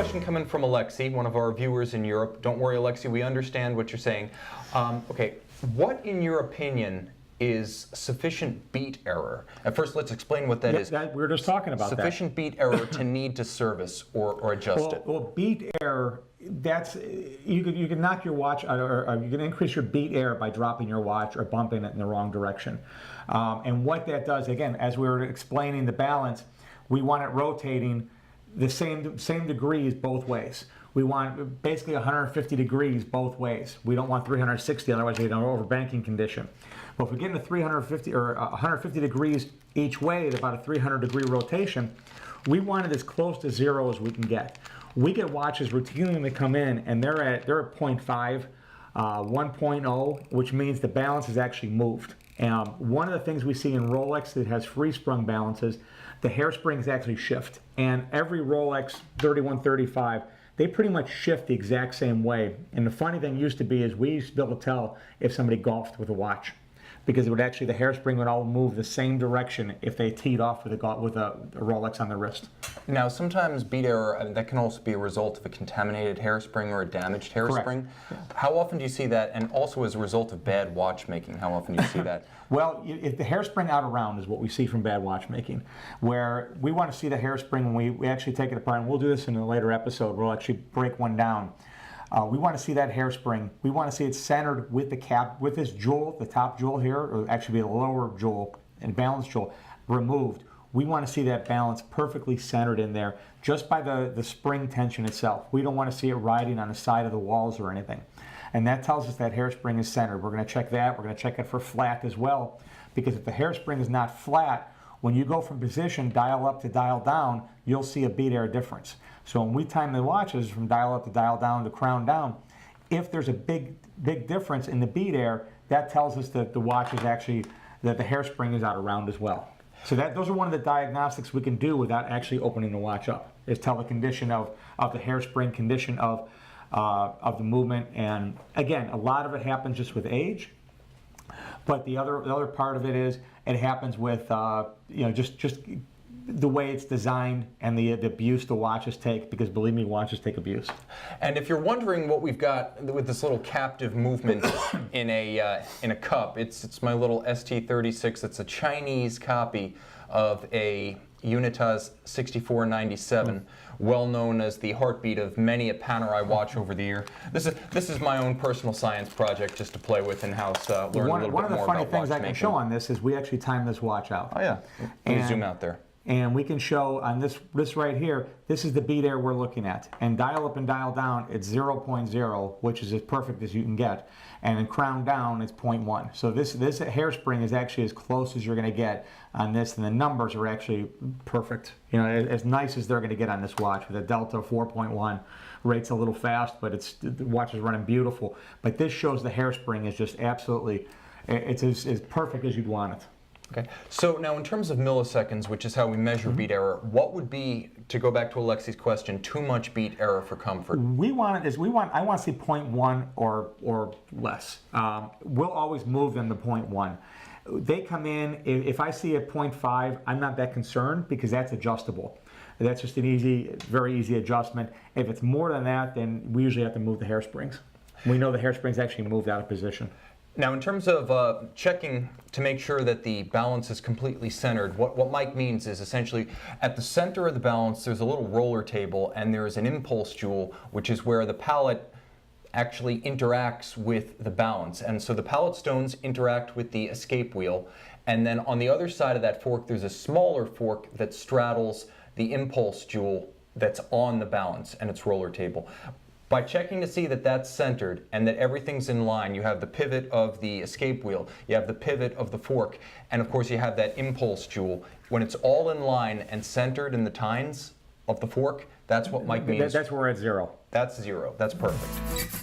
question coming from Alexi, one of our viewers in Europe. Don't worry, Alexi, we understand what you're saying. Okay, what, in your opinion, is sufficient beat error? At first, let's explain what that is. We were just talking about sufficient beat error to need to service or adjust it. Well, beat error, that's you can knock your watch or you can increase your beat error by dropping your watch or bumping it in the wrong direction. And what that does, again, as we were explaining the balance, we want it rotating the same degrees both ways. We want basically 150 degrees both ways. We don't want 360, otherwise we get an overbanking condition. But if we get into 350 or 150 degrees each way at about a 300-degree rotation, we want it as close to zero as we can get. We get watches routinely when they come in, and they're at 0.5, 1.0, which means the balance is actually moved. One of the things we see in Rolex that has free sprung balances, the hairsprings actually shift. And every Rolex 3135, they pretty much shift the exact same way. And the funny thing used to be is we used to be able to tell if somebody golfed with a watch, because it would actually, the hairspring would all move the same direction if they teed off with a Rolex on the wrist. Now, sometimes beat error, that can also be a result of a contaminated hairspring or a damaged hairspring. Yeah. How often do you see that? And also as a result of bad watchmaking, how often do you see that? Well, if the hairspring out around is what we see from bad watchmaking, where we want to see the hairspring when we actually take it apart, and we'll do this in a later episode, we'll actually break one down. We want to see that hairspring. We want to see it centered with the cap, with this jewel, the top jewel here, or actually the lower jewel and balance jewel removed. We want to see that balance perfectly centered in there just by the spring tension itself. We don't want to see it riding on the side of the walls or anything. And that tells us that hairspring is centered. We're going to check that. We're going to check it for flat as well, because if the hairspring is not flat, when you go from position dial up to dial down, you'll see a beat error difference. So when we time the watches from dial up to dial down to crown down, if there's a big difference in the beat error, that tells us that the watch is actually, that the hairspring is out of round as well. So those are one of the diagnostics we can do without actually opening the watch up, is tell the condition of the hairspring, condition of the movement. And again, a lot of it happens just with age, but the other part of it is it happens with just the way it's designed and the abuse the watches take, because believe me, watches take abuse. And if you're wondering what we've got with this little captive movement in a cup, it's my little ST36. It's a Chinese copy of a Unitas 6497, well known as the heartbeat of many a Panerai watch over the year. This is my own personal science project just to play with in-house, learn a little bit more about One of the funny things I can watchmaking. show on this is we actually time this watch out. Oh yeah, let me zoom out there. And we can show on this right here, this is the beat error we're looking at. And dial up and dial down, it's 0.0, which is as perfect as you can get. And in crown down, it's 0.1. So this hairspring is actually as close as you're going to get on this, and the numbers are actually perfect. You know, as nice as they're going to get on this watch with a delta of 4.1. Rate's a little fast, but the watch is running beautiful. But this shows the hairspring is just absolutely, it's as perfect as you'd want it. Okay, so now in terms of milliseconds, which is how we measure beat error, what would be, to go back to Alexi's question, too much beat error for comfort? I want to see 0.1 or less. We'll always move them to 0.1. They come in, if I see a 0.5, I'm not that concerned, because that's adjustable. That's just an very easy adjustment. If it's more than that, then we usually have to move the hairsprings. We know the hairsprings actually moved out of position. Now, in terms of checking to make sure that the balance is completely centered, what Mike means is essentially at the center of the balance, there's a little roller table, and there is an impulse jewel, which is where the pallet actually interacts with the balance. And so the pallet stones interact with the escape wheel, and then on the other side of that fork, there's a smaller fork that straddles the impulse jewel that's on the balance and its roller table. By checking to see that that's centered and that everything's in line, you have the pivot of the escape wheel, you have the pivot of the fork, and of course you have that impulse jewel. When it's all in line and centered in the tines of the fork, that's what Mike means. That's where we're at zero. That's zero. That's perfect.